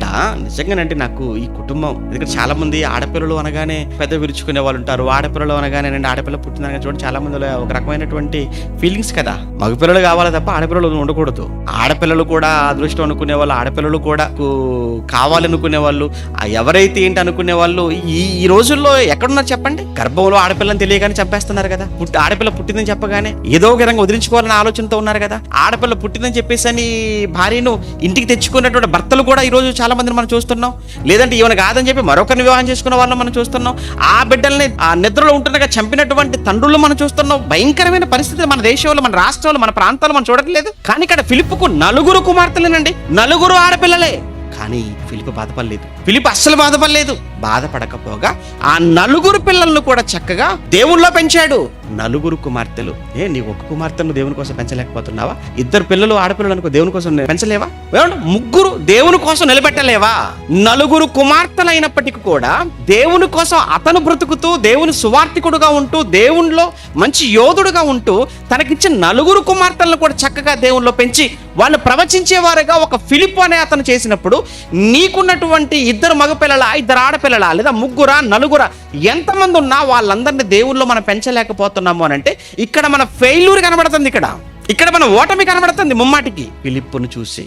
ఇక్కడ నిజంగానంటే నాకు ఈ కుటుంబం, ఎందుకంటే చాలా మంది ఆడపిల్లలు అనగానే పెద్ద విరుచుకునే వాళ్ళు ఉంటారు. ఆడపిల్లలు అనగానే ఆడపిల్ల పుట్టిందనగా చూడండి చాలా మంది ఒక రకమైనటువంటి ఫీలింగ్స్ కదా. మగపిల్లలు కావాలి తప్ప ఆడపిల్లలు ఉండకూడదు. ఆడపిల్లలు కూడా అదృష్టం అనుకునే వాళ్ళు, ఆడపిల్లలు కూడా కావాలనుకునే వాళ్ళు, ఎవరైతే ఏంటి అనుకునే వాళ్ళు ఈ రోజుల్లో ఎక్కడున్నారు చెప్పండి? గర్భంలో ఆడపిల్లని తెలియగానే చంపేస్తున్నారు కదా. ఆడపిల్ల పుట్టిందని చెప్పగానే ఏదో ఒక విధంగా వదిలించుకోవాలని ఆలోచనతో ఉన్నారు కదా. ఆడపిల్ల పుట్టిందని చెప్పేసి అని భార్యను ఇంటికి తెచ్చుకున్నటువంటి భర్తలు కూడా ఈ రోజు చాలా మందిని మనం చూస్తున్నాం. లేదంటే ఈవెన కాదని చెప్పి మరొకరిని వివాహం చేసుకున్న వాళ్ళని మనం చూస్తున్నాం. ఆ బిడ్డల్ని ఆ నిద్రలో ఉంటుండగా చంపినటువంటి తండ్రులు మనం చూస్తున్నాం. భయంకరమైన పరిస్థితి మన దేశంలో, మన రాష్ట్రంలో, మన ప్రాంతాల్లో మనం చూడట్లేదు. కానీ ఇక్కడ ఫిలిప్పుకు 4 కుమార్తెలేనండి, 4 ఆడపిల్లలే. కానీ ఫిలిప్ బాధపడలేదు. ఫిలిప్ అస్సలు బాధపడలేదు. బాధపడకపోగా ఆ 4 పిల్లలను కూడా చక్కగా దేవుళ్ళో పెంచాడు. 4 కుమార్తెలు. నీ ఒక్క కుమార్తెను దేవుని కోసం పెంచలేకపోతున్నావా? 2 పిల్లలు ఆడపిల్లలు అనుకో, దేవుని కోసం పెంచలేవా? 3 దేవుని కోసం నిలబెట్టలేవా? 4 కుమార్తెలు అయినప్పటికీ కూడా దేవుని కోసం అతను బ్రతుకుతూ, దేవుని సువార్థికుడుగా ఉంటూ, దేవునిలో మంచి యోధుడుగా ఉంటూ, తనకిచ్చిన 4 కుమార్తెలను కూడా చక్కగా దేవునిలో పెంచి వాళ్ళు ప్రవచించేవారుగా ఒక ఫిలిప్ అనే అతను చేసినప్పుడు, నీకున్నటువంటి 2 మగపిల్లల, 2 ఆడపిల్లల, లేదా 3, 4 ఎంతమంది ఉన్నా వాళ్ళందరినీ దేవుల్లో మనం పెంచలేకపోతున్నాము అని అంటే ఇక్కడ మన ఫెయిల్యూర్ కనబడుతుంది. ఇక్కడ మన ఓటమి కనబడుతుంది ముమ్మాటికి. ఫిలిప్పును చూసి